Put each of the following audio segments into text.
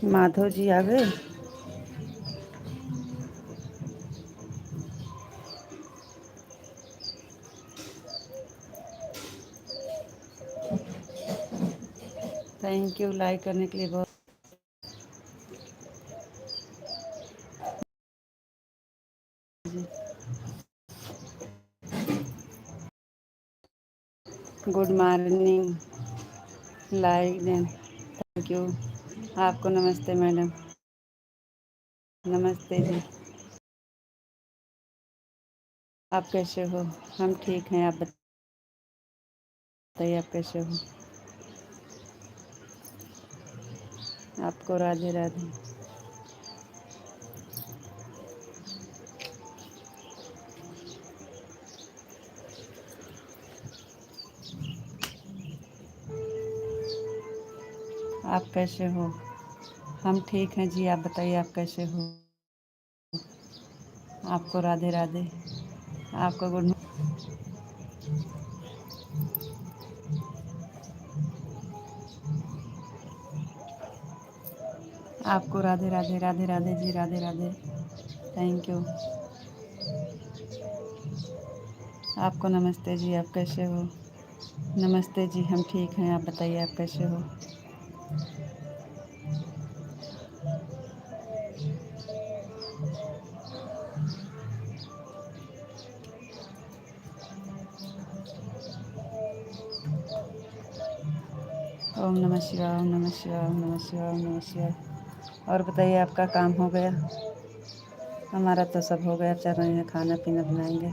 माधव जी आ गए। Thank you like करने के लिए बहुत। Good morning. लाइक दें। Thank you. आपको नमस्ते मैडम। नमस्ते जी। आप कैसे हो? हम ठीक हैं, आप बताइए आप कैसे हो? आपको राधे राधे। आप कैसे हो? हम ठीक हैं जी, आप बताइए आप कैसे हो? आपको राधे राधे। आपको गुड। आपको राधे राधे। राधे राधे जी, राधे राधे। Thank you. आपको नमस्ते जी, आप कैसे हो? नमस्ते जी, हम ठीक हैं, आप बताइए आप कैसे हो? ओम नमः शिवाय, ओम नमः शिवाय, ओम नमः शिवाय, ओम नमः शिवाय। और बताइए आपका काम हो गया? हमारा तो सब हो गया, चल रहे हैं, खाना पीना बनाएंगे।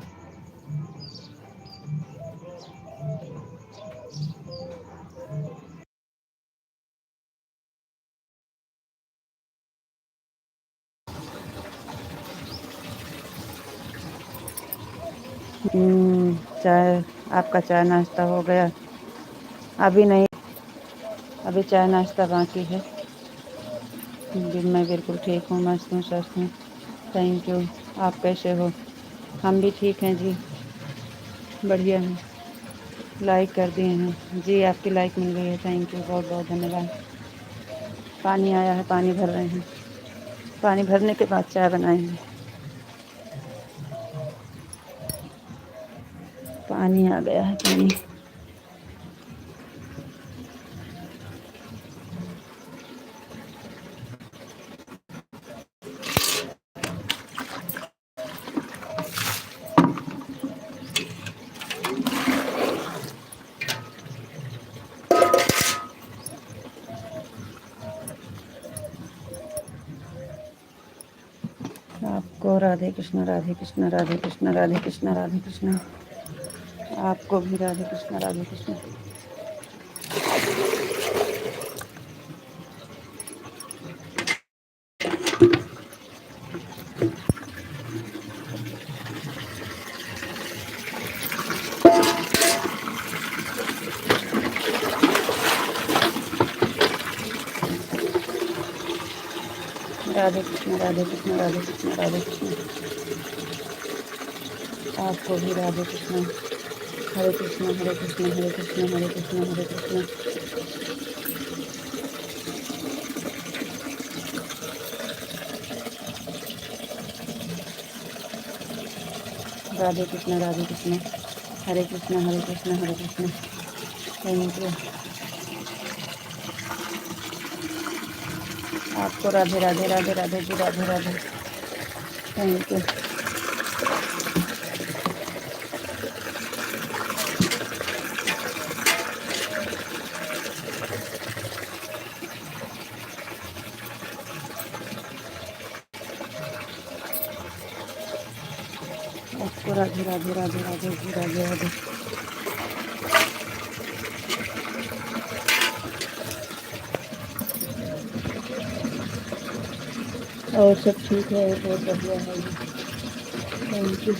चाय। आपका चाय नाश्ता हो गया? अभी नहीं, अभी चाय नाश्ता बाकी है। मैं बिल्कुल ठीक हूँ, मस्त हूँ, स्वस्थ हूँ। Thank you. आप कैसे हो? हम भी ठीक हैं जी, बढ़िया हैं। लाइक कर दिए हैं जी, आपकी लाइक मिल गई है, थैंक यू, बहुत बहुत धन्यवाद। पानी आया है, पानी भर रहे हैं। पानी भरने के बाद चाय बनाएंगे। पानी आ गया है, पानी। आपको राधे कृष्ण, राधे कृष्ण, राधे कृष्ण, राधे कृष्ण, राधे कृष्ण। आपको भी राधे कृष्ण, राधे कृष्ण। राधे कृष्ण, राधे कृष्ण, राधे कृष्ण, राधे कृष्ण। आपको भी राधे कृष्ण। हरे कृष्ण, हरे कृष्ण, हरे कृष्ण, हरे कृष्ण, हरे कृष्ण। राधे कृष्ण, राधे कृष्ण, हरे कृष्ण, हरे कृष्ण, हरे कृष्ण। Thank you. आपको राधे राधे, राधे राधे जी, राधे राधे। Thank you. आपको राधे राधे, राधे राधे जी, राधे राधे। और सब ठीक है, बहुत बढ़िया है जी। Thank you.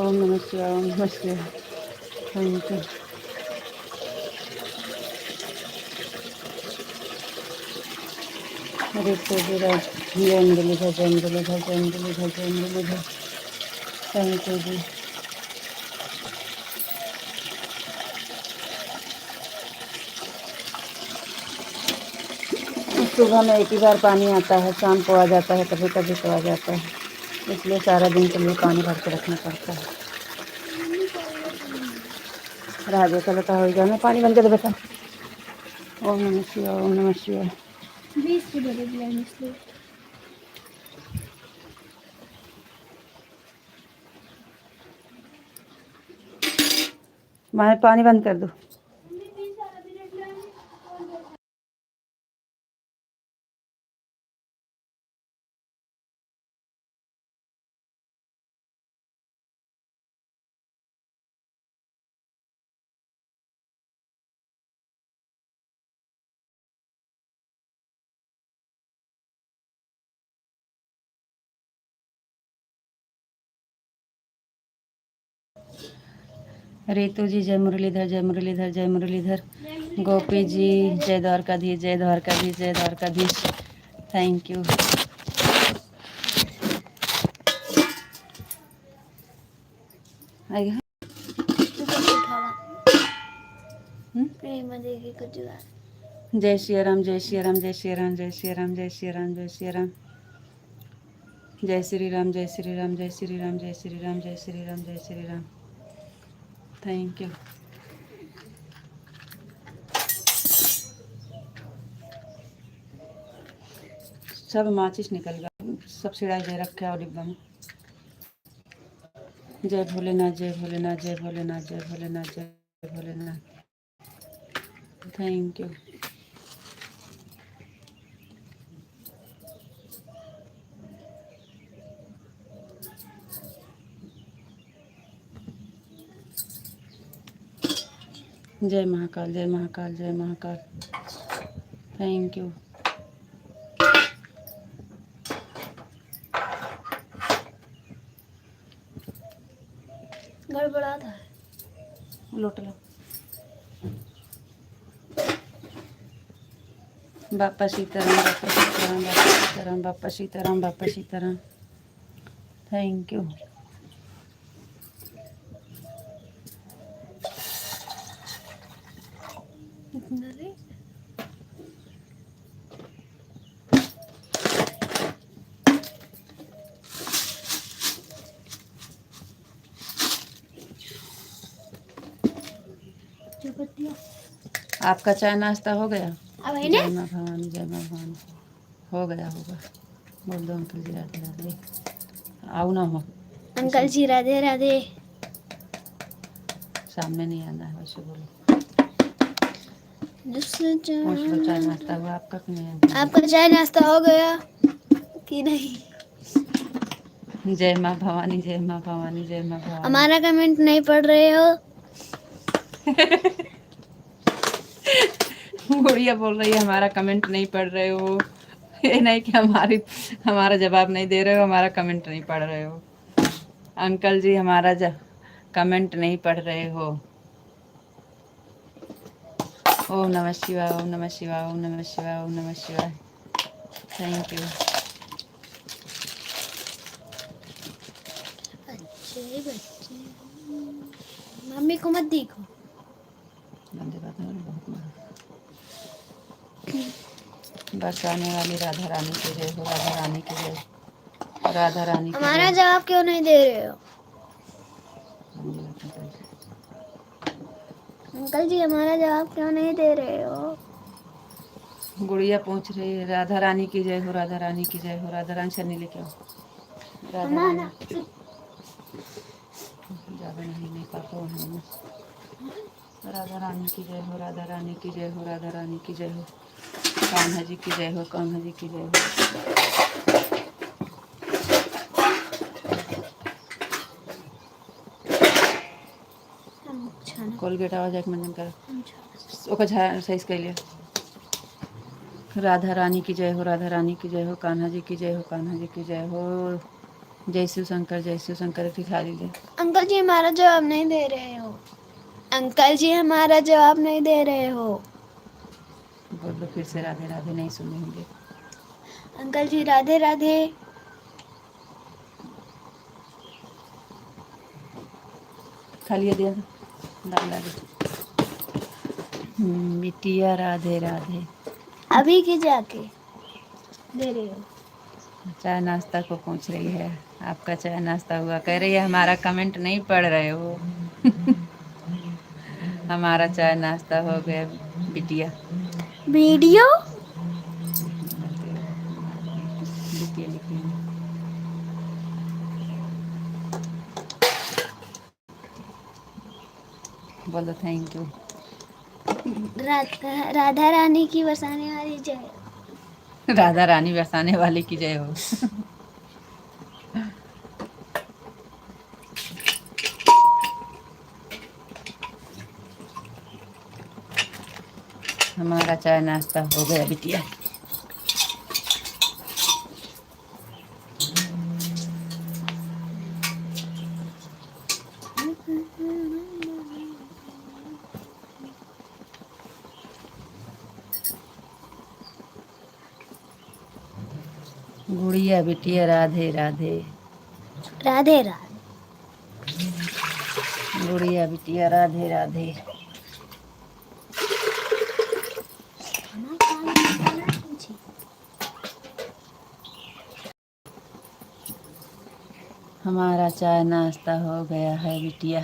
ओम नमः शिवाय, ओम नमः शिवाय। Thank you. हरे जय मुरलीधर, जय मुरलीधर, जय मुरलीधर, जय मुरलीधर। थैंक यू जी। सुबह में एक ही बार पानी आता है, शाम को आ जाता है, कभी कभी तो आ जाता है, इसलिए सारा दिन के लिए पानी भर के रखना पड़ता है। राजे चलो तो हो जाना, पानी बन के दे बेटा। ओम नमः शिवाय, ओम नमः शिवाय। 20 की बड़े ग्लास इसलिए मैं पानी बंद कर दूँ? रितु जी जय मुरलीधर, जय मुरलीधर, जय मुरलीधर। गोपी जी जय द्वारकाधीश, जय द्वारकाधीश, जय द्वारकाधीश। Thank you. आएगा जय श्री राम, जय श्री राम, जय श्री राम, जय श्री राम, जय श्री राम, जय श्री राम, जय श्री राम, जय श्री राम, जय श्री राम, जय श्री राम, जय श्री राम, जय श्री राम। Thank you. सब माचिस निकल गया, सब सिड़ाई दे रखा है डिब्बा में। जय भोलेनाथ, जय भोलेनाथ, जय भोलेनाथ, जय भोलेनाथ, जय भोलेनाथ। Thank you. जय महाकाल, जय महाकाल, जय महाकाल। Thank you. गड़बड़ा था लौट लो। बापा सीताराम, बापा सीताराम, बापा सीताराम, बापा सीताराम, बापा सीताराम। Thank you. आपका चाय नाश्ता हो गया? जय माँ भवानी, जय माँ भवानी। हो गया होगा। बोल दो अंकल जी राधे राधे। आओ ना हो अंकल जी राधे राधे। सामने नहीं आना है, वैसे बोलो। पूछ लो चाय नाश्ता हुआ आपका कि नहीं? आपका चाय नाश्ता हो गया कि नहीं? जय माँ भवानी, जय माँ भवानी, जय माँ भवानी। हमारा कमेंट नहीं पढ़ रहे हो? गुड़िया बोल रही है हमारा कमेंट नहीं पढ़ रहे हो। ये नहीं कि हमारा जवाब नहीं दे रहे हो, हमारा कमेंट नहीं पढ़ रहे हो। अंकल जी हमारा कमेंट नहीं पढ़ रहे हो। ओम नमः शिवाय, ओम नमः शिवाय, ओम नमः शिवाय, ओम नमः शिवाय। Thank you. अच्छे बच्चे, मम्मी को मत देखो। बस आने वाली राधा रानी की जय हो, राधा रानी की जय, राधा रानी की जय। हमारा जवाब क्यों नहीं दे रहे हो? अंकल जी हमारा जवाब क्यों नहीं दे रहे हो? गुड़िया पूछ रही है राधा रानी की जय हो, राधा रानी की जय हो, राधा रानी। सन्नी लेके आओ राधा रानी। ज़्यादा नहीं पापा नहीं। राधा रानी की जय हो, राधा रानी की जय हो, राधा रानी की जय हो। कान्हा जी की जय हो, कान्हा जी की जय हो। कोलगेट आवाज एक मंजन कर ओका सही कर लिया। राधा रानी की जय हो, राधा रानी की जय हो, कान्हा जी की जय हो, कान्हा जी की जय हो। जय शिव शंकर की खा लीजिए। अंकल जी हमारा जवाब नहीं दे रहे हो। अंकल जी हमारा जवाब नहीं दे रहे हो। बोलो फिर से राधे राधे, नहीं सुने होंगे। अंकल जी राधे राधे। खा लिया दिया दाल आगे। बिटिया राधे राधे। अभी की जाके दे रहे हो। चाय नाश्ता को पूछ रही है, आपका चाय नाश्ता हुआ? कह रही है हमारा कमेंट नहीं पढ़ रहे हो। हमारा चाय नाश्ता हो गया बिटिया। वीडियो बिटिया लिखेंगे। बोलो थैंक यू। राधा रानी की बरसाने वाली जय। राधा रानी बरसाने वाली की जय हो। हमारा चाय नाश्ता हो गया बिटिया। गुड़िया बिटिया राधे राधे। राधे राधे। गुड़िया बिटिया राधे राधे। हमारा चाय नाश्ता हो गया है बिटिया।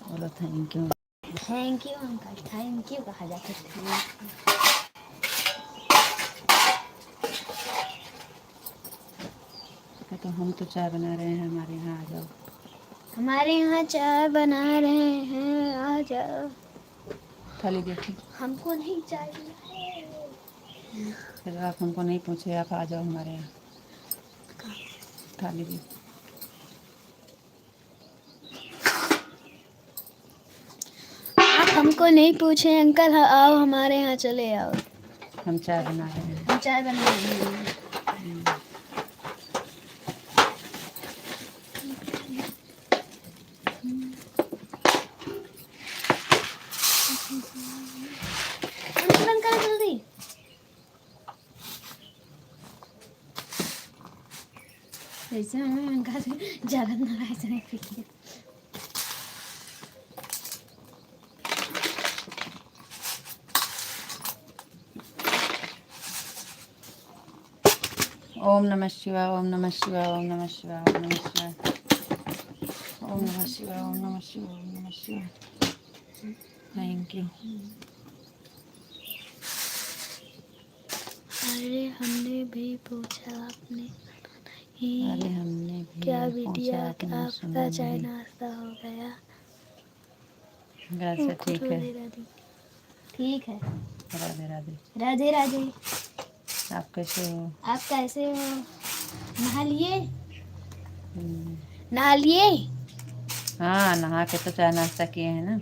बोलो thank you. Thank you uncle, thank you कहा जाता है। तो हम तो चाय बना रहे हैं, हमारे यहाँ आ जाओ। हमारे यहाँ चाय बना रहे हैं, आ जाओ। थाली देखिए। हमको नहीं चाहिए। फिर आप हमको नहीं पूछे, आप आ जाओ हमारे यहाँ। थाली देखिए। आप हमको नहीं पूछे अंकल, आओ हमारे यहाँ चले आओ। हम चाय बना रहे हैं। हम चाय बना रहे हैं। अंकल जल्दी। ऐसे हमें अंकल जगत नारायण से नहीं पीती। ओम नमः शिवाय, ओम नमः शिवाय, ओम नमः शिवाय, ओम नमः शिवाय, ओम नमः शिवाय, ओम नमः शिवाय, ओम नमः शिवाय। Thank you. अरे हमने भी पूछा आपने अरे हमने भी क्या पूछा बिटिया आपने सुना आपका चाय नहीं। नाश्ता हो गया? अच्छा ठीक है। ठीक है। राधे राधे। राधे राधे। आप कैसे हो? आप कैसे हो? नहा लिए? हम्म, नहा लिए? हाँ नहा के तो चाय नाश्ता किए हैं ना।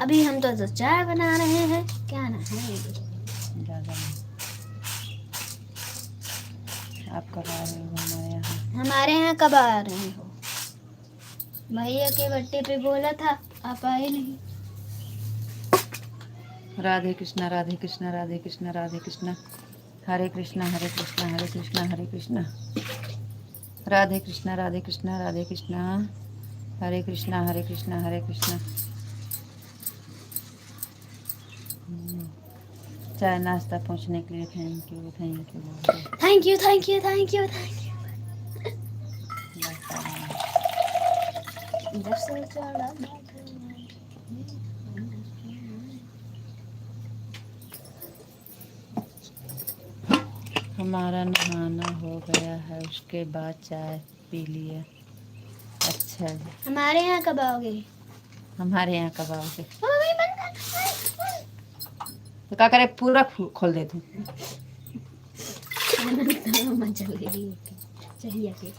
अभी हम तो चाय बना रहे हैं, क्या नहाएंगे? ज़्यादा नहीं। आप कब आ रहे हो हमारे यहाँ? हमारे यहाँ कब आ रहे हो? भैया के बर्थडे पे बोला था, आप आए नहीं। राधे कृष्णा राधे कृष्णा राधे कृष्णा राधे कृष्णा, हरे कृष्णा हरे कृष्णा हरे कृष्णा हरे कृष्णा, राधे कृष्णा राधे कृष्णा राधे कृष्णा, हरे कृष्णा हरे कृष्णा हरे कृष्णा। चाय नाश्ता पूछने के लिए thank you thank you. Thank you thank you thank you thank you. जब से चढ़ा हमारा नहाना हो गया है, उसके बाद चाय पी लिया। अच्छा जी। हमारे यहाँ कब आओगे? हमारे यहाँ कब आओगे? तो क्या करे, पूरा खोल दे तू। मजा लेगी चाहिए के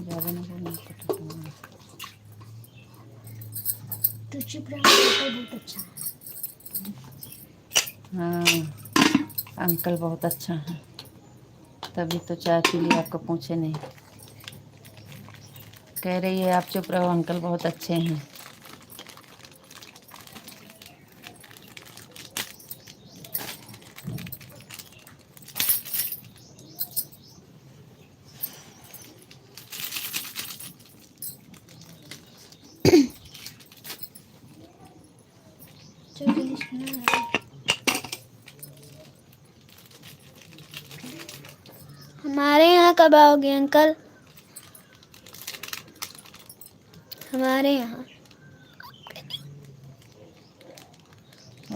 ज़्यादा नहीं बोलना पड़ता। तो चुप रहा, बहुत अच्छा है। हाँ अंकल बहुत अच्छा है। तभी तो चाय पी ली, आपको पूछे नहीं। कह रही है आप चुप रहो अंकल बहुत अच्छे हैं। हमारे यहाँ कब आओगे अंकल? हमारे यहाँ।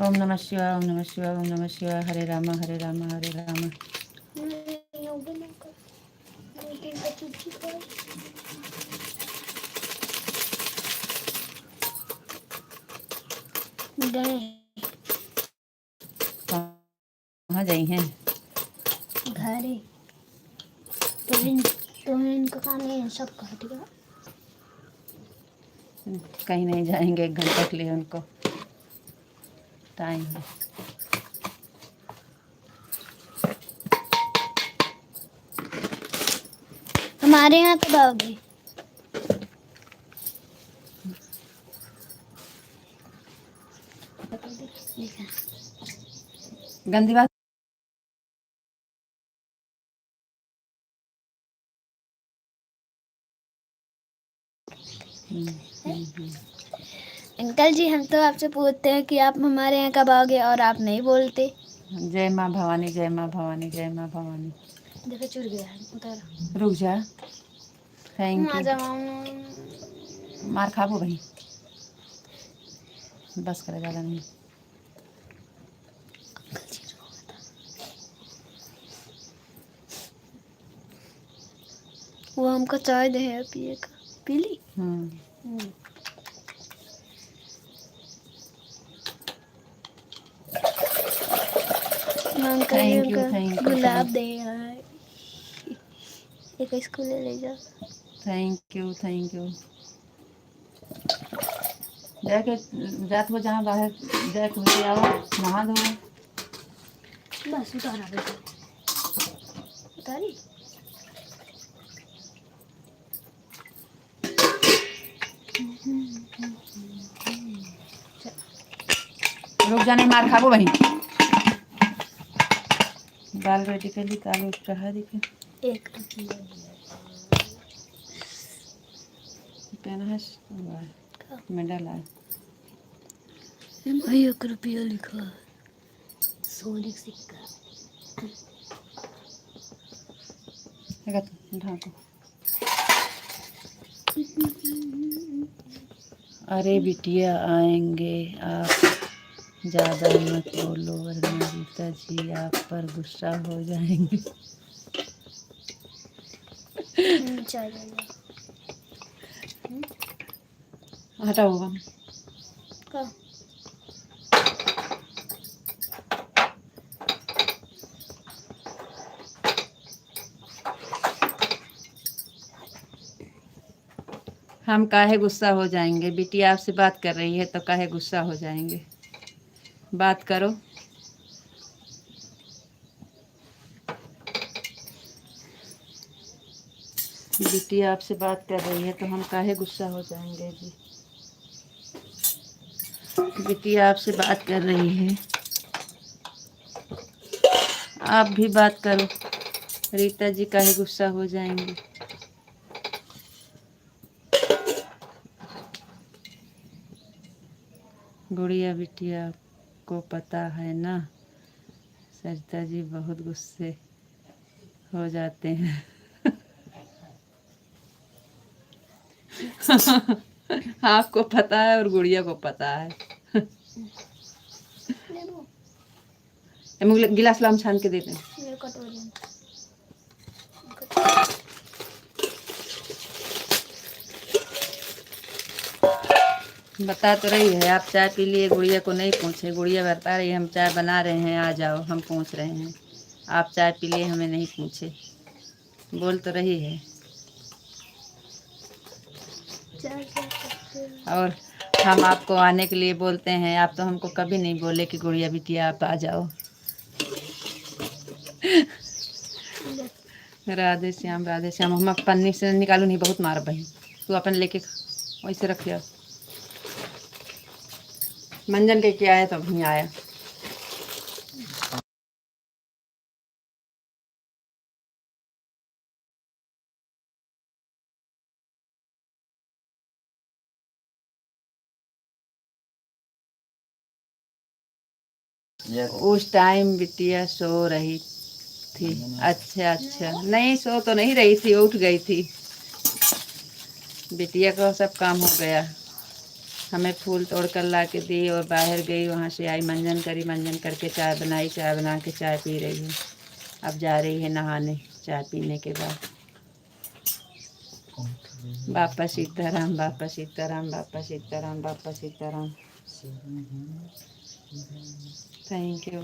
ओम नमः शिवाय, ओम नमः शिवाय, ओम नमः शिवाय। हरे रामा हरे रामा हरे रामा। कहाँ गई हैं? घर ही। तो इनका काम है सब कर दिया। कहीं नहीं जाएंगे, 1 घंटे के लिए उनको टाइम है। हमारे यहाँ कब आओगे? गंदी बात। अंकल जी हम तो आपसे पूछते हैं कि आप हमारे यहाँ कब आओगे और आप नहीं बोलते। जय माँ भवानी, जय माँ भवानी, जय माँ भवानी। देखो चुर गया है उधर। रुक जा। Thank you. मार खाबो भाई, बस करे ज़्यादा नहीं। वो हमको चाय दे है पिए का, पी ली। थैंक यू, थैंक यू, गुलाब दे है। एक स्कूल ले जाओ। Thank you, thank you. जाके जात हो जहाँ बाहर जाके मुझे आओ, नहा दो। बस उतारा बेटा, उतारी। रुक जाने, मार खाबो वहीं। दाल रेडी कर ली, कालू चढ़ा दी के एक कहना है मेडल आए। भाई 1 रुपया लिखा है, सोने का सिक्का। ढाको। अरे बिटिया आएंगे, आप ज़्यादा मत बोलो वरना रीता जी आप पर गुस्सा हो जाएंगे। हटाओ का हम काहे गुस्सा हो जाएंगे? बिटिया आपसे बात कर रही है तो काहे गुस्सा हो जाएंगे? बात करो। बिटिया आपसे बात कर रही है तो हम काहे गुस्सा हो जाएंगे जी? बिटिया आपसे बात कर रही है, आप भी बात करो। रीता जी काहे गुस्सा हो जाएंगे? गुड़िया बिटिया को पता है ना, सरिता जी बहुत गुस्से हो जाते हैं। आपको पता है और गुड़िया को पता है। गिलास लाम छान के देते हैं। बता तो रही है आप चाय पी लिए, गुड़िया को नहीं पूछे। गुड़िया बता रही है हम चाय बना रहे हैं आ जाओ, हम पूछ रहे हैं। आप चाय पी लिए हमें नहीं पूछे, बोल तो रही है। और हम आपको आने के लिए बोलते हैं, आप तो हमको कभी नहीं बोले कि गुड़िया बिटिया आप आ जाओ। राधे श्याम राधे श्याम। हम पन्नी से निकालू नहीं, बहुत मार बही। तू अपन लेके वैसे रखिया। मंजन के क्या आया तो अभी आया। उस टाइम बिटिया सो रही थी। अच्छा अच्छा, नहीं सो तो नहीं रही थी, उठ गई थी। बिटिया का सब काम हो गया। हमें फूल तोड़ कर ला के दी और बाहर गई, वहाँ से आई, मंजन करी, मंजन करके चाय बनाई, चाय बना के चाय पी रही है। अब जा रही है नहाने चाय पीने के बाद। बापा सीताराम, बापा सीताराम, बापा सीताराम, बापा सीताराम। Thank you.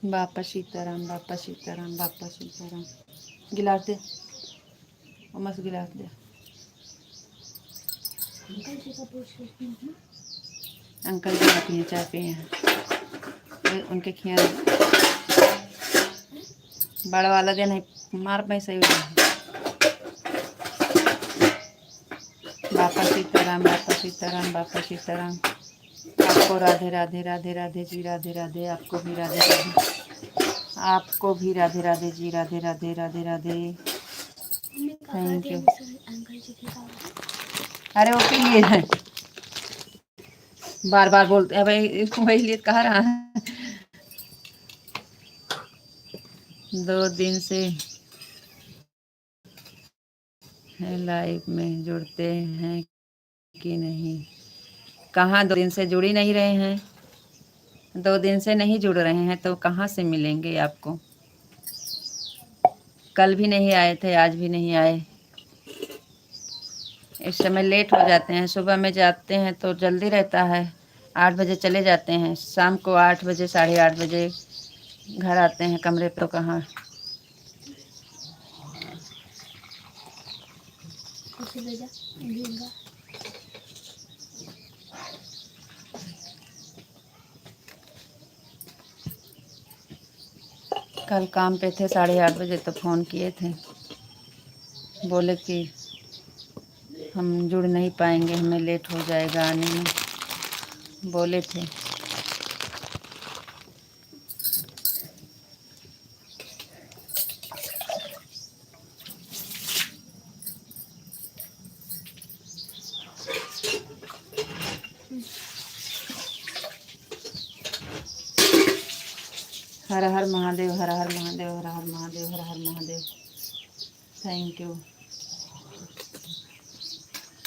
बापा सीताराम, बापा सीताराम, बापा सीताराम। गिलास दे, मस्त गिलास दे। अंकल जी पिए चाय पिए, उनके खिया बड़ा वाला दिन है मार में सही हो। बापा सीताराम, बापा सीताराम, बापा सीताराम। आपको राधे राधे राधे राधे जी, राधे राधे। आपको भी राधे राधे, आपको भी राधे राधे जी, राधे राधे राधे राधे। Thank you. अरे वो पिए हैं, बार बार बोलते हैं भाई, इसको वही लिए कह रहा है। 2 दिन से लाइव में जुड़ते हैं कि नहीं? कहाँ 2 दिन से जुड़ ही नहीं रहे हैं। 2 दिन से नहीं जुड़ रहे हैं तो कहाँ से मिलेंगे आपको? कल भी नहीं आए थे, आज भी नहीं आए। इस समय लेट हो जाते हैं। सुबह में जाते हैं तो जल्दी रहता है, 8 बजे चले जाते हैं, शाम को 8 बजे 8:30 बजे घर आते हैं कमरे पे। तो कहाँ कल काम पे थे 8:30 बजे तो फ़ोन किए थे, बोले कि हम जुड़ नहीं पाएंगे, हमें लेट हो जाएगा आने में, बोले थे। Har Har Mahadev, Har Har Mahadev, Har Har Mahadev, Har Har Mahadev. Thank you,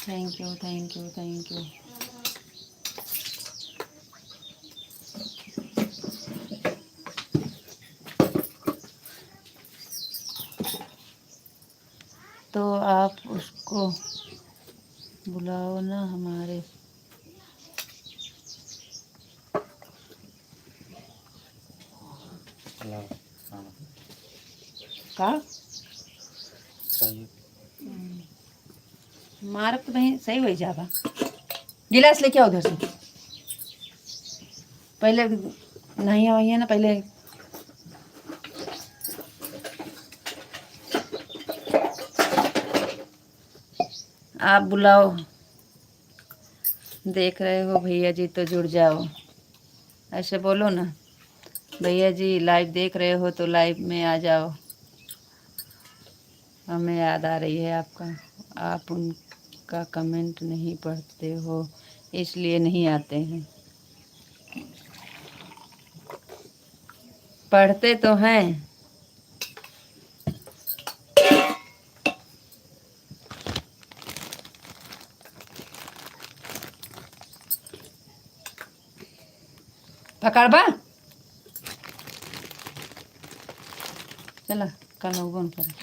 thank you, thank you, thank you. तो आप उसको बुलाओ ना हमारे। का मारक तो नहीं सही हो जाएगा। गिलास लेके आओ उधर से। पहले नहीं आई है ना, पहले आप बुलाओ। देख रहे हो भैया जी तो जुड़ जाओ, ऐसे बोलो ना। भैया जी लाइव देख रहे हो तो लाइव में आ जाओ। हमें याद आ रही है आपका, आप उनका कमेंट नहीं पढ़ते हो इसलिए नहीं आते हैं। पढ़ते तो हैं। पकड़बा चला कल लोगों पर।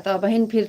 तो बहन फिर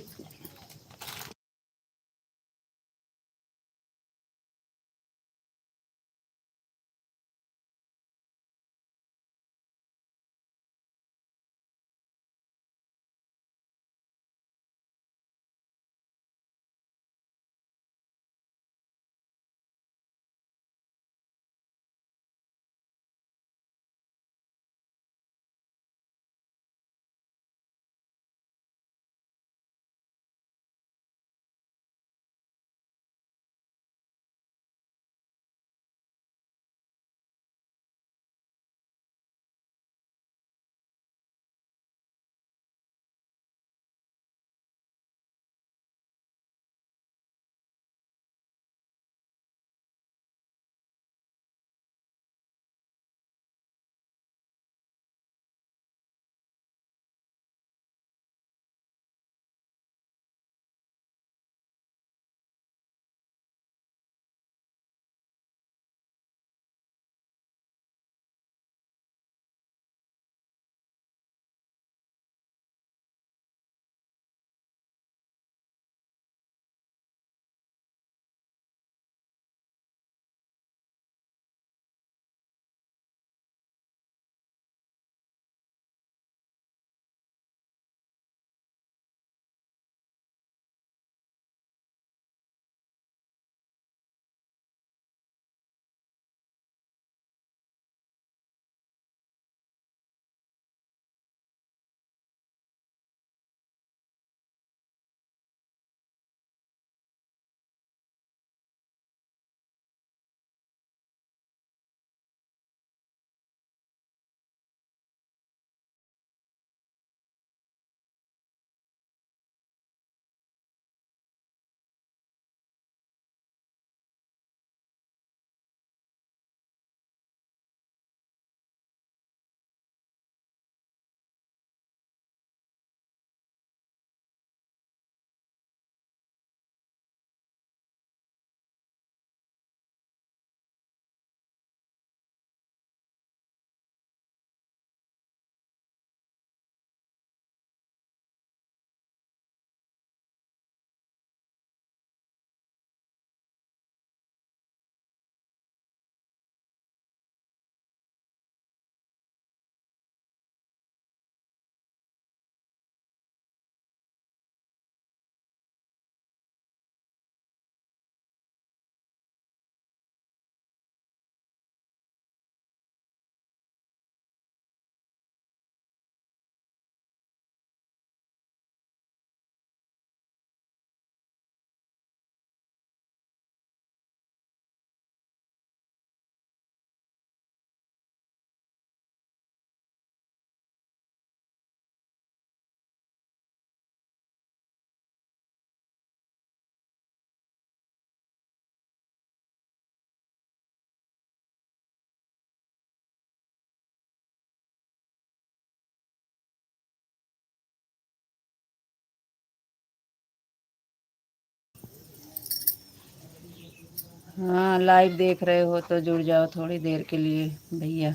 हाँ, लाइव देख रहे हो तो जुड़ जाओ थोड़ी देर के लिए भैया।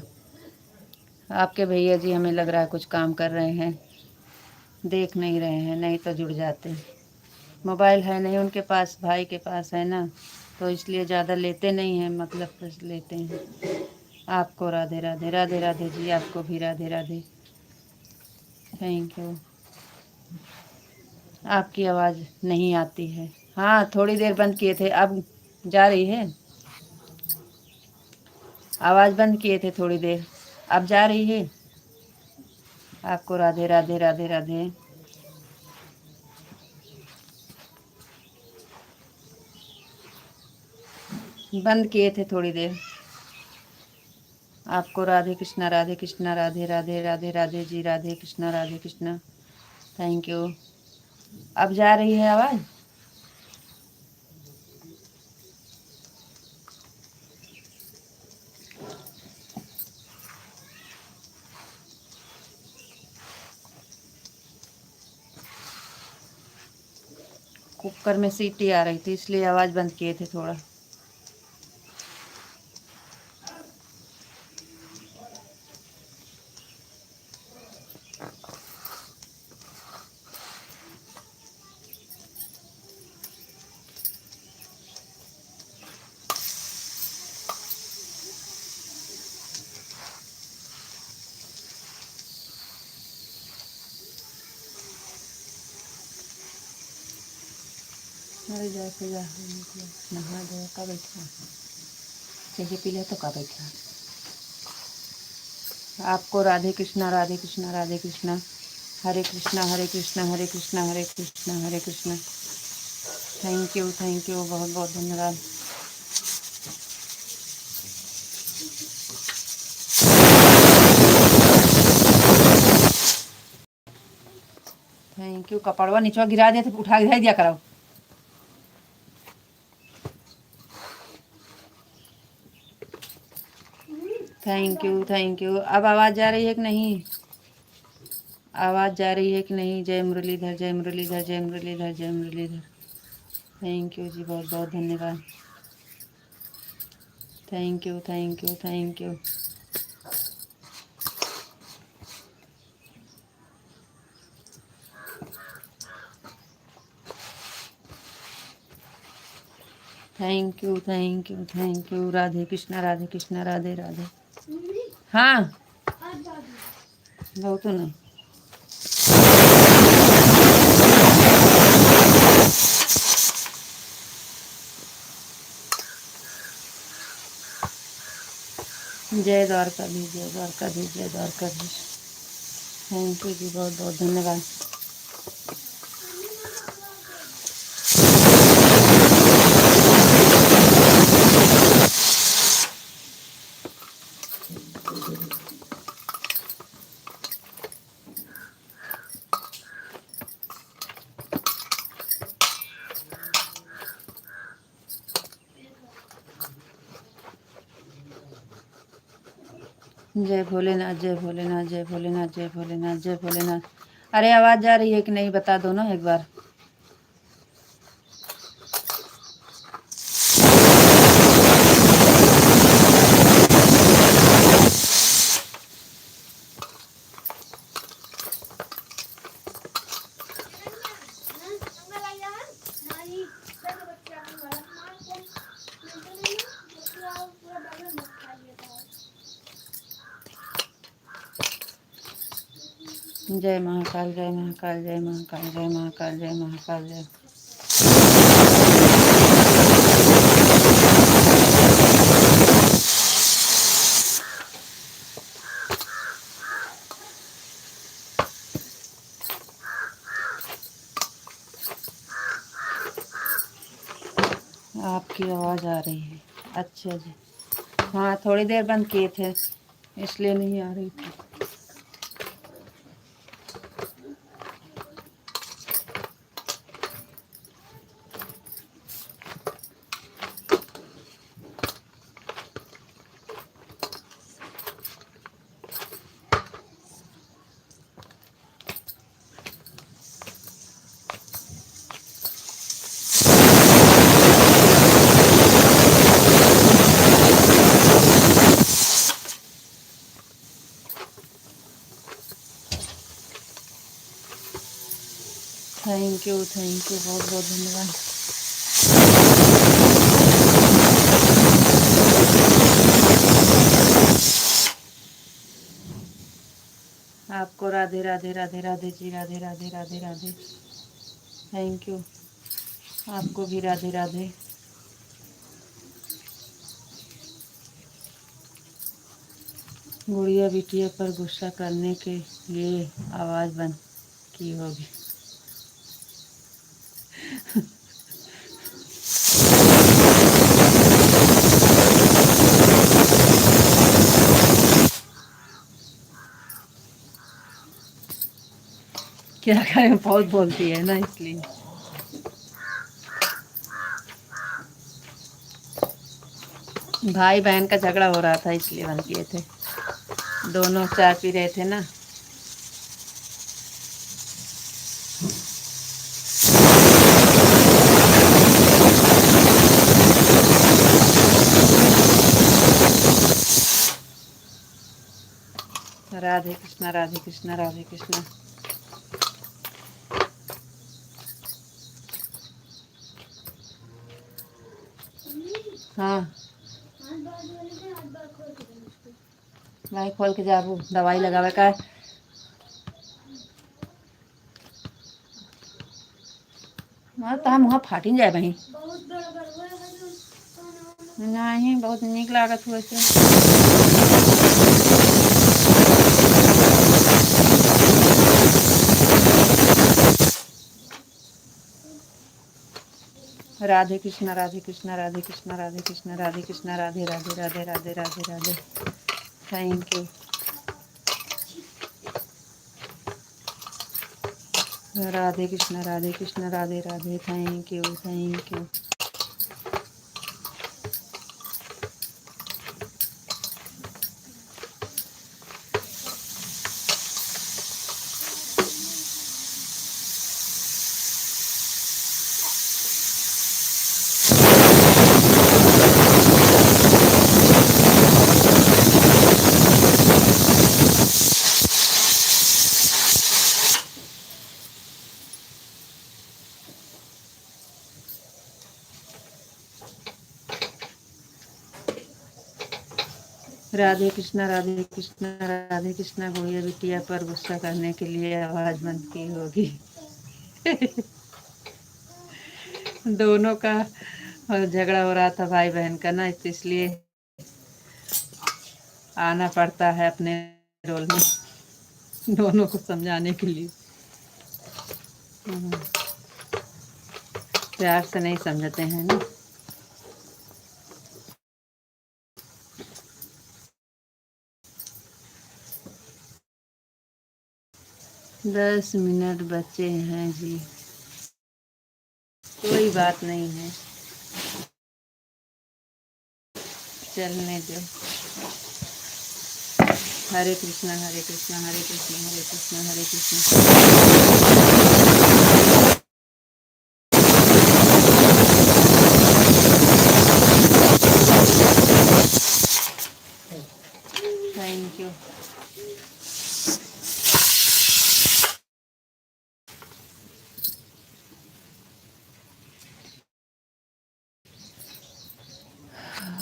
आपके भैया जी हमें लग रहा है कुछ काम कर रहे हैं, देख नहीं रहे हैं, नहीं तो जुड़ जाते। मोबाइल है नहीं उनके पास, भाई के पास है ना, तो इसलिए ज़्यादा लेते नहीं हैं, मतलब बस लेते हैं। आपको राधे राधे, राधे राधे जी, आपको भी राधे राधे। Thank you. आपकी आवाज़ नहीं आती है। हाँ, थोड़ी देर बंद किए थे, अब जा रही है। आवाज़ बंद किए थे थोड़ी देर, अब जा रही है। आपको राधे राधे, राधे राधे। बंद किए थे थोड़ी देर। आपको राधे कृष्णा, राधे कृष्णा, राधे राधे, राधे राधे जी, राधे कृष्णा, राधे कृष्णा। Thank you. अब जा रही है आवाज़। कुकर में सीटी आ रही थी इसलिए आवाज़ बंद किए थे थोड़ा। अरे जैसे जा नहा धो का बैठा, चाहिए पी ले तो का बैठा। आपको राधे कृष्णा, राधे कृष्णा, राधे कृष्णा। हरे कृष्णा, हरे कृष्णा, हरे कृष्णा, हरे कृष्णा, हरे कृष्णा। थैंक यू, बहुत बहुत धन्यवाद। Thank you. कपड़वा नीचवा गिरा दिया तो उठा गिरा दिया करो। Thank you. अब आवाज़ जा रही है कि नहीं? आवाज़ जा रही है कि नहीं? जय मुरलीधर, जय मुरलीधर, जय मुरलीधर, जय मुरलीधर। थैंक यू जी, बहुत बहुत धन्यवाद। Thank you, thank you, thank you. Thank you, thank you, thank you. Radhe Krishna, Radhe Krishna, Radhe Radhe. हाँ, बहुत नहीं। जय द्वारकाधीश, जय द्वारकाधीश, जय द्वारकाधीश। थैंक यू जी, बहुत बहुत धन्यवाद। जय भोलेनाथ, जय भोलेनाथ, जय भोलेनाथ, जय भोलेनाथ, जय भोलेनाथ। अरे आवाज़ जा रही है कि नहीं बता दो ना एक बार। जय महाकाल, जय महाकाल, जय महाकाल, जय महाकाल, जय महाकाल, जय। आपकी आवाज़ आ रही है। अच्छा जी। हाँ, थोड़ी देर बंद किए थे इसलिए नहीं आ रही थी। थैंक यू बहुत बहुत धन्यवाद। आपको राधे राधे राधे राधे जी, राधे राधे राधे राधे। Thank you. आपको भी राधे राधे। गुड़िया बिटिया पर गुस्सा करने के लिए आवाज़ बंद की होगी। क्या करें, बहुत बोलती है ना, इसलिए। भाई बहन का झगड़ा हो रहा था, इसलिए बंद किए थे। दोनों चाय पी रहे थे ना। राधे कृष्णा राधे कृष्णा राधे कृष्णा। हाँ भाई खोल के जाबू, दवाई लगावे का। हाँ तो हम वहाँ फाटी जाए भाई। नहीं, बहुत निक लागत हुआ से। Radhe Krishna Radhe Krishna Radhe Krishna Radhe Krishna Radhe Krishna Radhe Radhe Radhe Radhe Radhe Radhe. Thank you. Radhe Krishna Radhe Radhe. Thank you thank you. Radhe Krishna गुड़िया बिटिया पर गुस्सा करने के लिए आवाज बंद की होगी। दोनों का झगड़ा हो रहा था भाई बहन का ना, तो इसलिए आना पड़ता है अपने रोल में दोनों को समझाने के लिए। प्यार से नहीं समझते हैं ना। दस मिनट बचे हैं जी, कोई बात नहीं है, चलने दो। हरे कृष्णा हरे कृष्णा हरे कृष्णा हरे कृष्णा हरे कृष्णा। Thank you.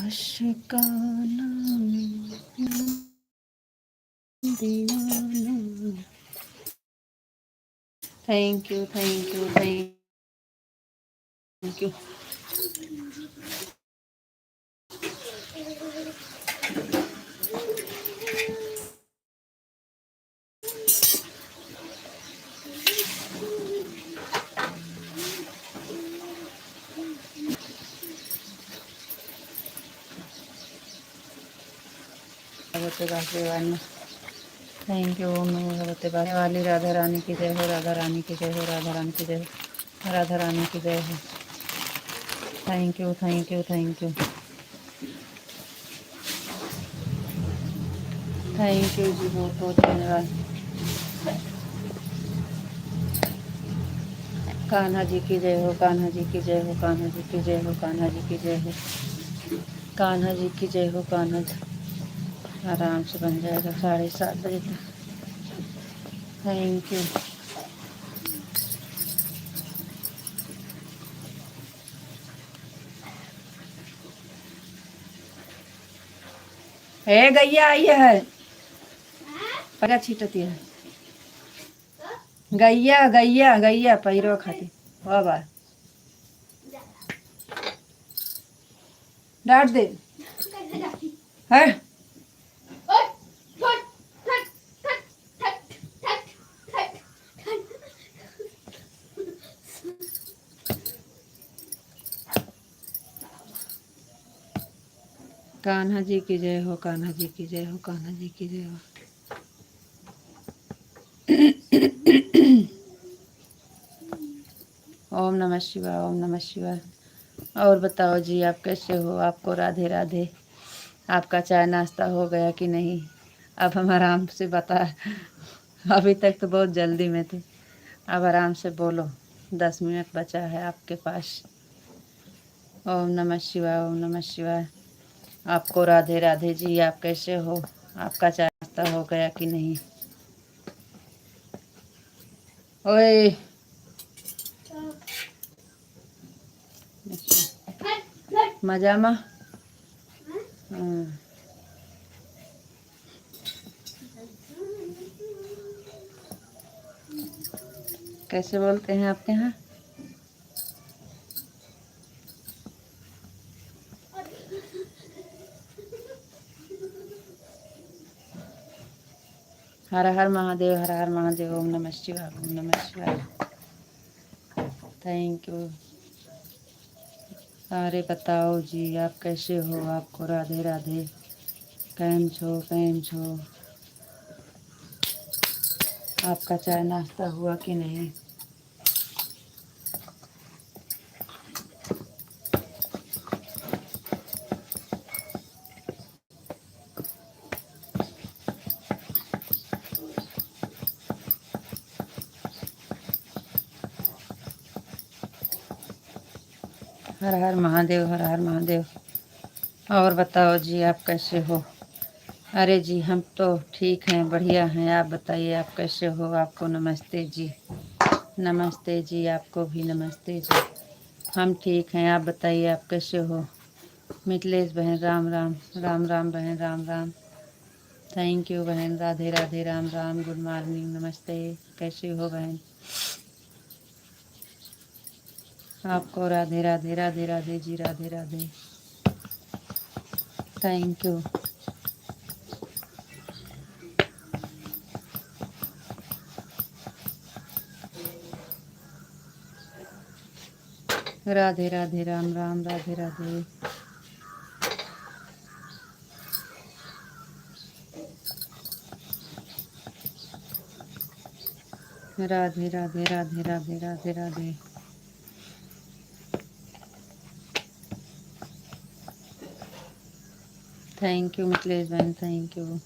आशिकाना दीवाना। Thank you thank you thank you. भगवते वासुदेवाय। Thank you. ओम नमो भगवते वाली राधा रानी की जय हो, राधा रानी की जय हो, राधा रानी की जय हो, राधा रानी की जय हो। Thank you thank you thank you thank you जी, बहुत बहुत धन्यवाद। कान्हा जी की जय हो, कान्हा जी की जय हो, कान्हा जी की जय हो, कान्हा जी की जय हो, कान्हा जी की जय हो, कान्हा जी। आराम से बन जाएगा 7:30 बजे तक। Thank you. हे गैया आई है, पगा छीटती है। गैया गैया गैया पैरो खाती बाबा डांट दे है। कान्हा जी की जय हो, कान्हा जी की जय हो, कान्हा जी की जय हो। ओम नमः शिवाय, ओम नमः शिवाय। और बताओ जी, आप कैसे हो? आपको राधे राधे। आपका चाय नाश्ता हो गया कि नहीं? अब हम आराम से बता, अभी तक तो बहुत जल्दी में थे, अब आराम से बोलो, 10 मिनट बचा है आपके पास। ओम नमः शिवाय, ओम नमः शिवाय। आपको राधे राधे जी। आप कैसे हो? आपका चाय नाश्ता हो गया कि नहीं? ओए मजामा। कैसे बोलते हैं आपके यहाँ? हर हर महादेव, हर हर महादेव। ओम नमः शिवाय, ओम नमः शिवाय। Thank you. अरे बताओ जी, आप कैसे हो? आपको राधे राधे। कैम छो, कैम छो? आपका चाय नाश्ता हुआ कि नहीं? हर हर महादेव, हर हर महादेव। और बताओ जी, आप कैसे हो? अरे जी, हम तो ठीक हैं, बढ़िया हैं। आप बताइए, आप कैसे हो? आपको नमस्ते जी। नमस्ते जी, आपको भी नमस्ते जी। हम ठीक हैं, आप बताइए, आप कैसे हो? मिथिलेश बहन, राम राम। राम राम बहन, राम राम। थैंक यू बहन। राधे राधे, राम राम, गुड मॉर्निंग, नमस्ते। कैसे हो बहन? आपको Radhe Radhe, Radhe Radhe ji, Radhe Radhe. Thank you. Radhe Radhe, Ram Ram, Radhe Radhe. Radhe Radhe, Radhe Radhe, Radhe Radhe. Thank you Mithilesh बहन, थैंक यू।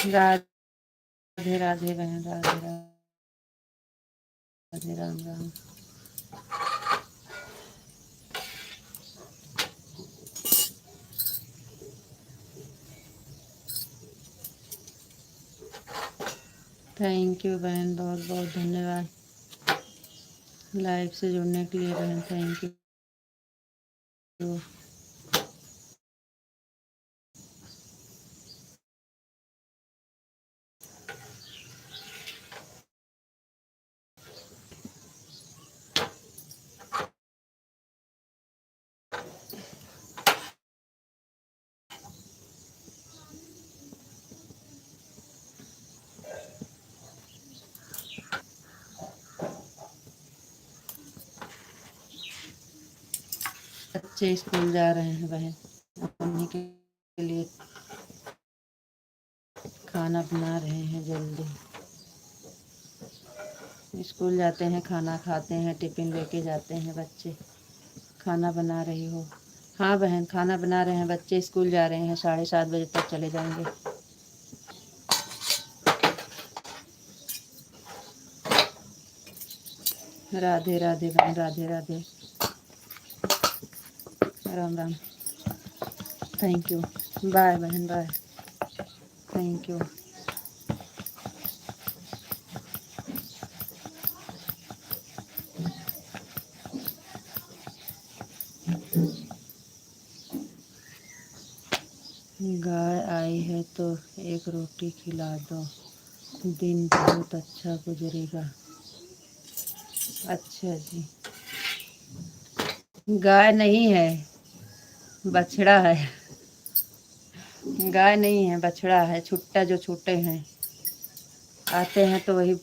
राधे राधे बहन, राधे राधे, राम राम। थैंक यू बहन, बहुत बहुत धन्यवाद लाइव से जुड़ने के लिए बहन, थैंक यू। बच्चे स्कूल जा रहे हैं बहन, उन्हीं के लिए खाना बना रहे हैं जल्दी। स्कूल जाते हैं, खाना खाते हैं, टिफ़िन लेके जाते हैं बच्चे। खाना बना रही हो? हाँ बहन, खाना बना रहे हैं, बच्चे स्कूल जा रहे हैं, 7:30 बजे तक चले जाएंगे। राधे राधे बहन, Radhe Radhe, Ram Ram. Thank you. Bye बहन, बाय। Thank you. गाय आई है तो एक रोटी खिला दो, दिन बहुत अच्छा गुजरेगा। अच्छा जी। गाय नहीं है, बछड़ा है। गाय नहीं है, बछड़ा है, छुट्टा जो छोटे हैं आते हैं तो वही।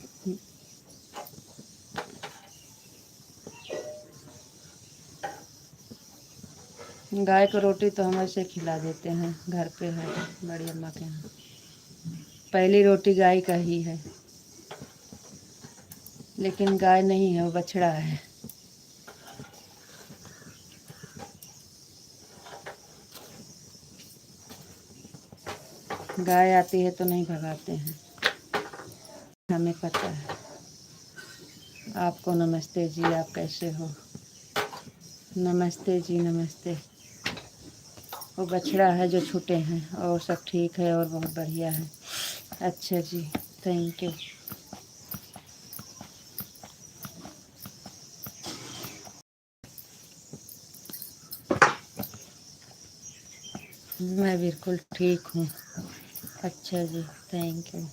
गाय को रोटी तो हम ऐसे खिला देते हैं, घर पे है बड़ी अम्मा के यहाँ। पहली रोटी गाय का ही है, लेकिन गाय नहीं है, वो बछड़ा है। गाय आती है तो नहीं भगाते हैं, हमें पता है। आपको नमस्ते जी, आप कैसे हो? नमस्ते जी, नमस्ते। वो बछड़ा है जो छूटे हैं, और सब ठीक है और बहुत बढ़िया है। अच्छा जी, थैंक यू। मैं बिल्कुल ठीक हूँ। अच्छा जी, thank you.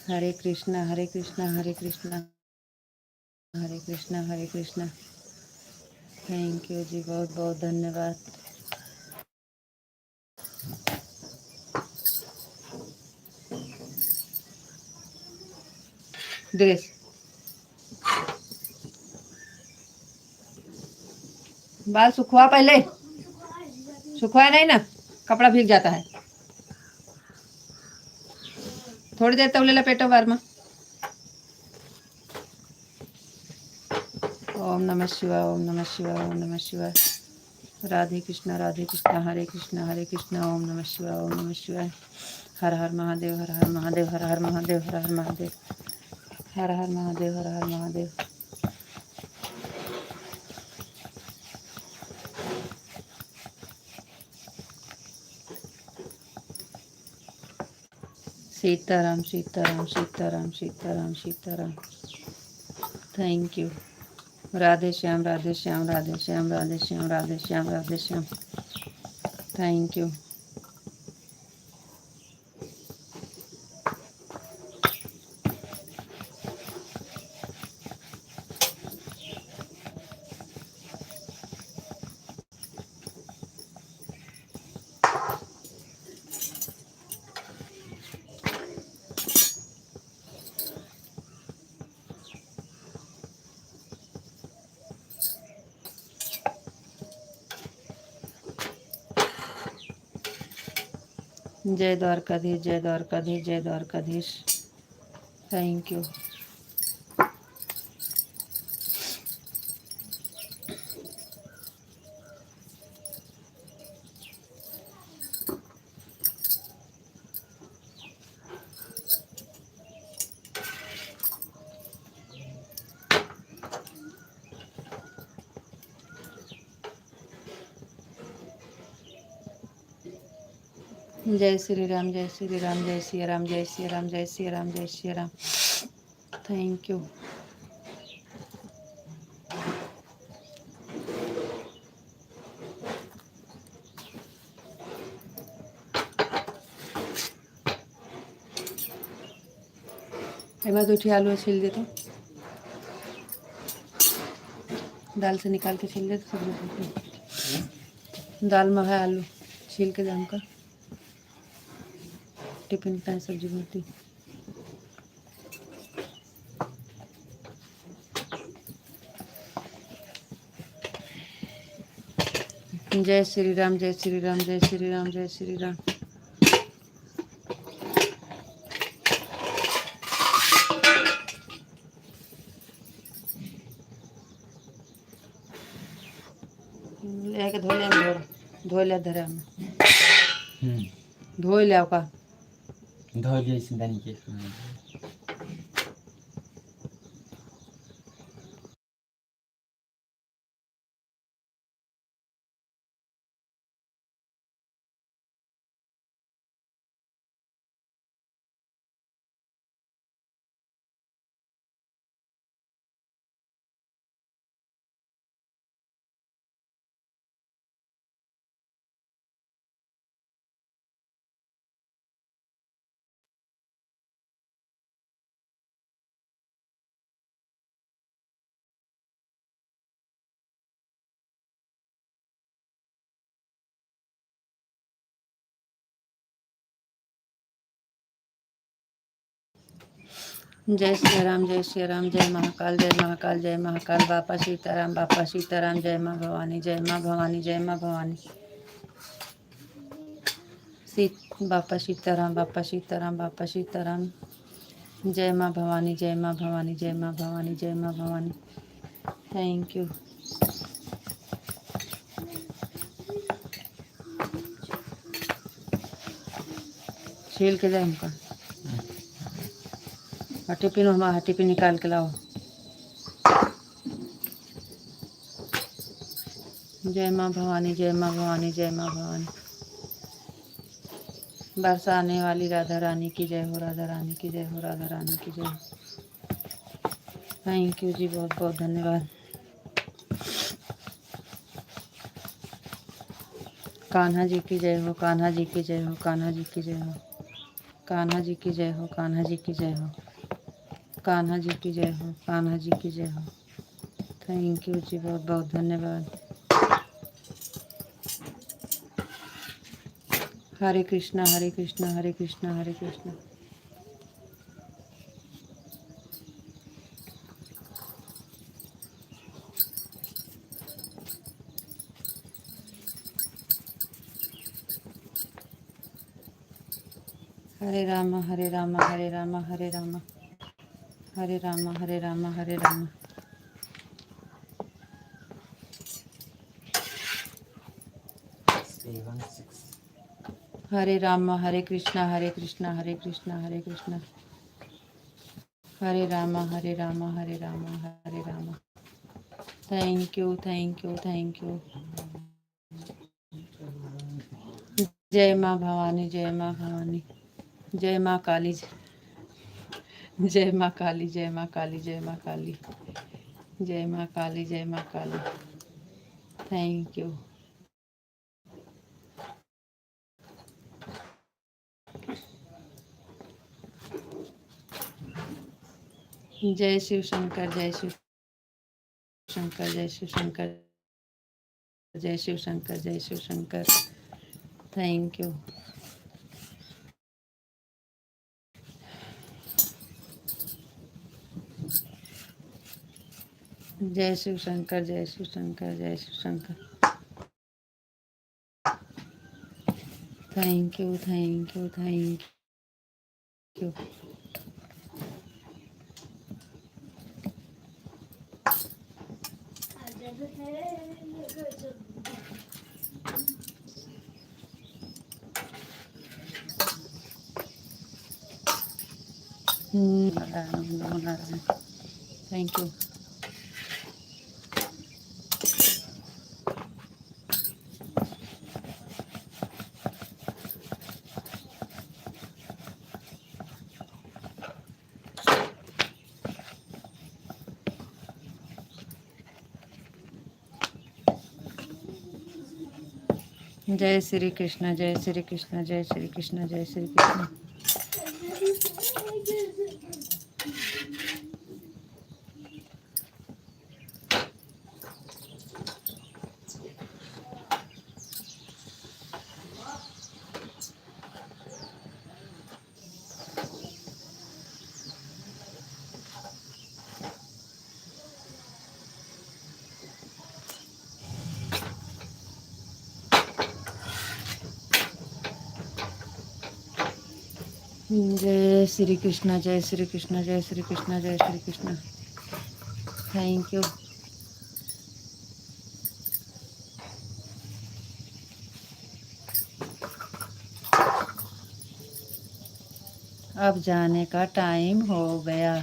Hare Krishna Hare Krishna Hare Krishna Hare Krishna Hare Krishna. Thank you जी, बहुत बहुत धन्यवाद। ड्रेस बाल सुखवा पहले, सुखवाया नहीं ना, कपड़ा भीग जाता है। थोड़ी देर तक ले लपेटो बार में। ओम नमः शिवाय, ओम नमः शिवाय, ओम नमः शिवाय। राधे कृष्णा हरे कृष्णा ओम नमः शिवाय, ओम नमः शिवाय। Har Har Mahadev, Har Har Mahadev, Har Har Mahadev, Har Har Mahadev, Har Har Mahadev, Har Har Mahadev. Sitaram Sitaram Sitaram Sitaram Sitaram. Thank you. Radhe Shyam Radhe Shyam Radhe Shyam Radhe Shyam Radhe Shyam Radhe Shyam. Thank you. जय द्वारकाधीश, जय द्वारकाधीश, जय द्वारकाधीश। Thank you. जय श्री राम, जय श्री राम, जय श्री राम, जय श्री राम, जय श्री राम, जय श्री राम। Thank you. मैं दो आलू छील दे तो दाल से निकाल के छील दे तो सब्जी बनती। दाल में है आलू, छील के जाम का टिफिन का सब्जी बनती। जय श्री राम, जय श्री राम, जय श्री राम, जय श्री राम। लेके धो ले, धो ले धरा में धो ले का धो जैसे तरीके जय श्री राम, जय श्री राम, जय महाकाल, जय महाकाल, जय महाकाल। बापा सीताराम, बापा सीताराम। जय माँ भवानी, जय माँ भवानी, जय माँ भवानी। बापा सीताराम, बापा सीताराम, बापा सीताराम। जय माँ भवानी, जय माँ भवानी, जय माँ भवानी, जय माँ भवानी। Thank you. छील के जाए हमका हटी पिन, हमारा हटी पिन निकाल के लाओ। जय माँ भवानी, जय माँ भवानी, जय माँ भवानी। बरसा आने वाली राधा रानी की जय हो, राधा रानी की जय हो, राधा रानी की जय हो। थैंक यू जी, बहुत बहुत धन्यवाद। कान्हा जी की जय हो, कान्हा जी की जय हो, कान्हा जी की जय हो, कान्हा जी की जय हो, कान्हा जी की जय हो, कान्हा जी की जय हो, कान्हा जी की जय हो। थैंक यू जी, बहुत बहुत धन्यवाद। Hare Krishna, Hare Krishna, Hare Krishna, Hare Krishna. Hare Ram, Hare Ram, Hare Ram, Hare Ram, Hare Ram, Hare Ram, Hare Ram. Hare Ram, Hare Krishna, Hare Krishna, Hare Krishna, Hare Krishna. Hare Ram, Hare Ram, Hare Ram, Hare Ram. Thank you, thank you, thank you. जय माँ भवानी, जय माँ भवानी, जय माँ काली, जय माँ काली, जय माँ काली, जय माँ काली, जय माँ काली, जय माँ काली। Thank you. जय शिव शंकर, जय शिव शंकर, जय शिव शंकर, जय शिव शंकर, जय शिव शंकर। Thank you. जय शिव शंकर, जय शिव शंकर, जय Shiv Shankar. Thank you, thank you, thank you. Thank you. जय श्री कृष्ण, जय श्री कृष्ण, जय श्री कृष्ण, जय श्री कृष्ण। जय श्री कृष्ण, जय श्री कृष्ण, जय श्री कृष्ण, जय श्री कृष्ण। Thank you. अब जाने का टाइम हो गया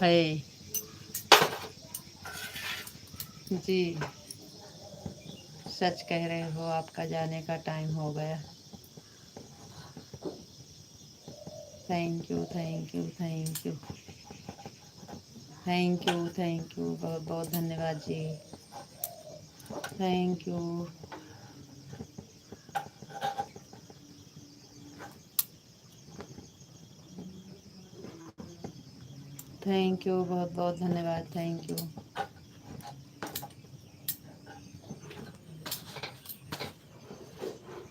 है जी। सच कह रहे हो, आपका जाने का टाइम हो गया। Thank you, thank you, thank you, thank you, thank you, बहुत बहुत धन्यवाद जी। Thank you. थैंक यू, बहुत बहुत धन्यवाद। Thank you.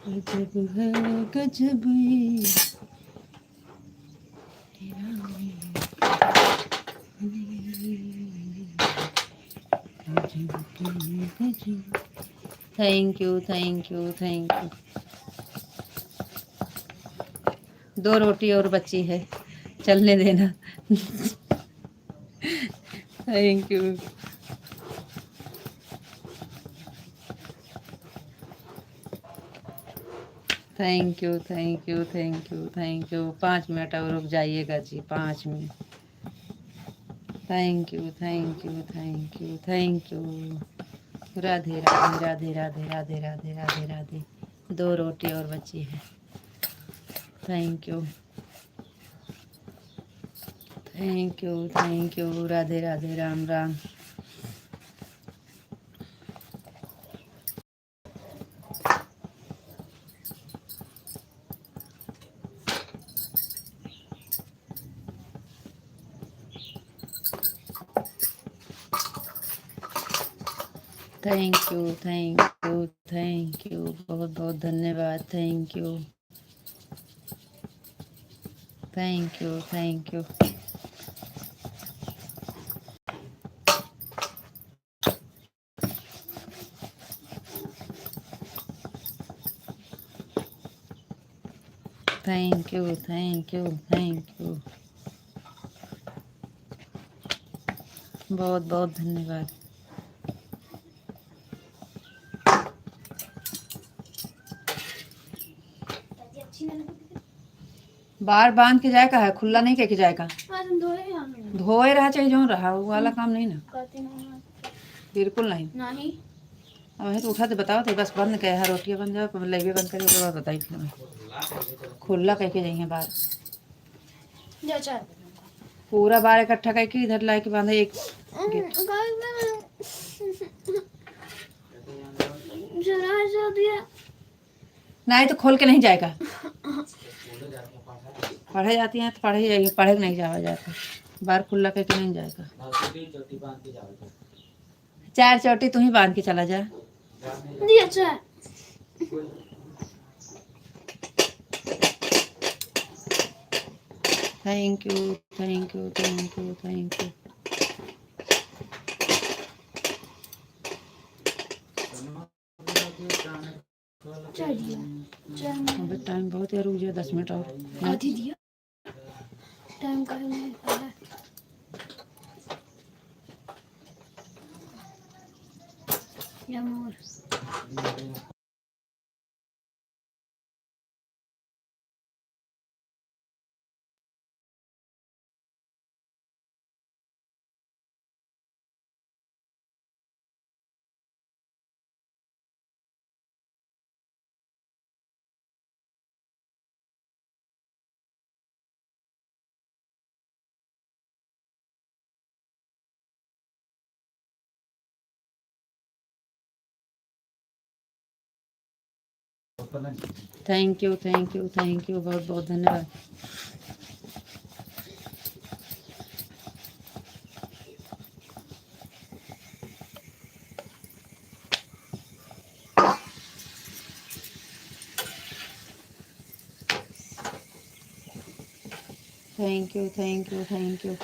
गजब है, गजब ये तेरा thank you, thank you, thank you. 2 रोटी और बची है, चलने देना। Thank you. Thank you, thank you, thank you, thank you. 5 minute और रुक जाइएगा जी, 5 minute. Thank you, thank you, thank you, thank you. Radhe Radhe Radhe Radhe Radhe Radhe Radhe Radhe. 2 रोटी और बची है। Thank you, thank you, thank you. Radhe Radhe, Ram Ram. Thank you, thank you, thank you. बहुत बहुत धन्यवाद। Thank you, thank you, thank you. Thank you, thank you, thank you. बहुत बहुत धन्यवाद। बाहर बांध के जाएगा है, खुला नहीं कह के जाएगा। धोए रहा चाहे जो रहा, वो वाला काम नहीं ना, बिल्कुल नहीं। अब है तो उठा तो बताओ तो बस बंद कहे है, रोटियाँ बन जाओ, लगे बंद करे उसके बाद बताई फिर खुला कह के जाइए बाहर। पूरा बार इकट्ठा करके इधर ला के बांधा एक नहीं तो खोल के नहीं जाएगा। पढ़े जाती हैं तो पढ़े ही जाएगी, पढ़े नहीं जावा जाता, बाहर खुला करके नहीं जाएगा। 4 चोटी तू ही बांध के चला जा। Thank you, thank you, thank you, thank you. अभी टाइम बहुत है, रुक जाओ 10 मिनट और। टाइम का नहीं पता। या more thank you, thank you, thank you. बहुत बहुत धन्यवाद। Thank you, thank you, thank you.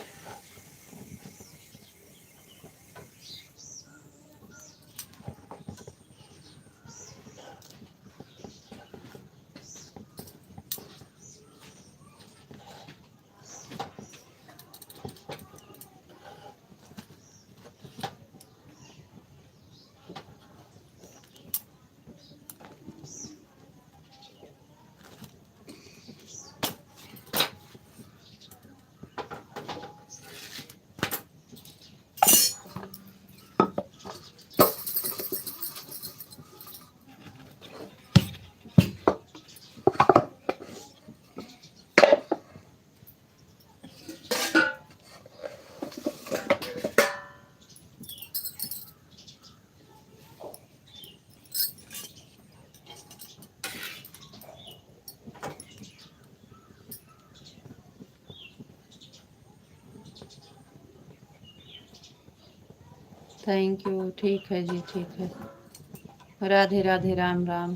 Thank you. ठीक है जी, ठीक है। राधे राधे, राम राम।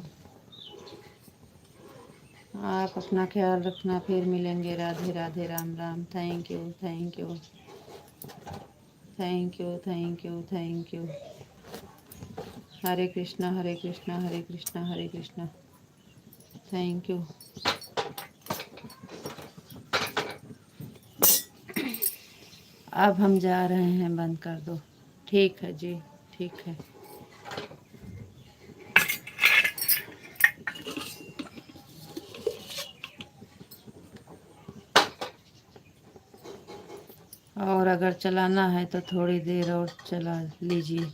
आप अपना ख्याल रखना, फिर मिलेंगे। Radhe Radhe, Ram Ram. Thank you, thank you. Thank you, thank you, thank you. Hare Krishna, Hare Krishna, Hare Krishna, Hare Krishna. Thank you. अब हम जा रहे हैं, बंद कर दो। ठीक है जी, ठीक है। और अगर चलाना है तो थोड़ी देर और चला लीजिए।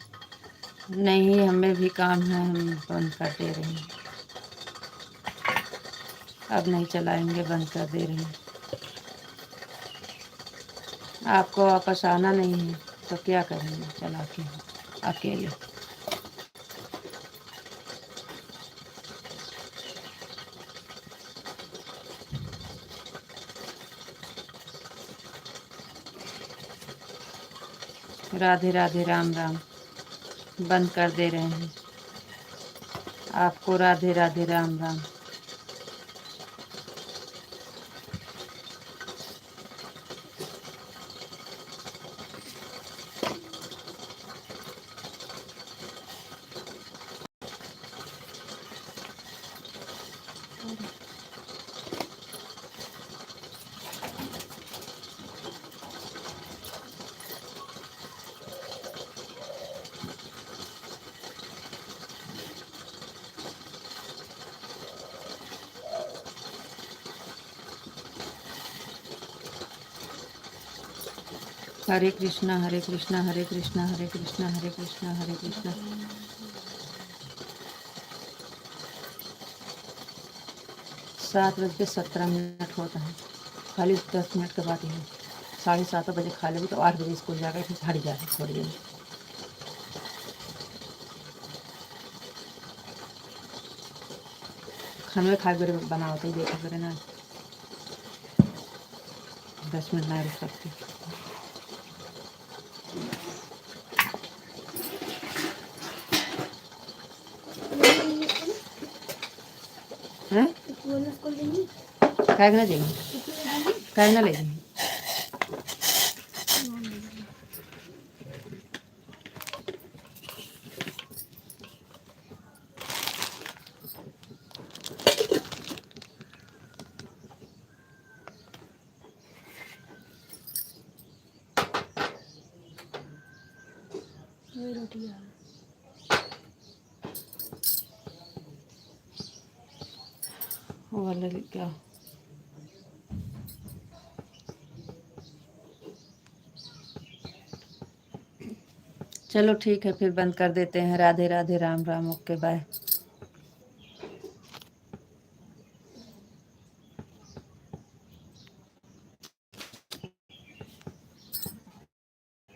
नहीं, हमें भी काम है, हम बंद कर दे रहे हैं। अब नहीं चलाएंगे, बंद कर दे रहे हैं। आपको वापस आना नहीं है तो क्या करेंगे चला के अकेले। राधे राधे, राम राम। बंद कर दे रहे हैं। आपको राधे राधे, राम राम। हरे कृष्णा, हरे कृष्णा, हरे कृष्णा, हरे कृष्णा, हरे कृष्णा, हरे कृष्णा। 7:17 होता है। खाली 10 मिनट के बाद ही है। 7:30 बजे खा लेगी तो 8 बजे स्कूल जाकर फिर हट जाए थोड़ी देर। खाने में खा कर बनाओ तो देखा करे ना। 10 मिनट ना रुक सकती। हैं? काय ना जाएंगे, काय ना ले जाएंगे। वो वाला क्या? चलो ठीक है, फिर बंद कर देते हैं। Radhe Radhe, Ram Ram, okay bye.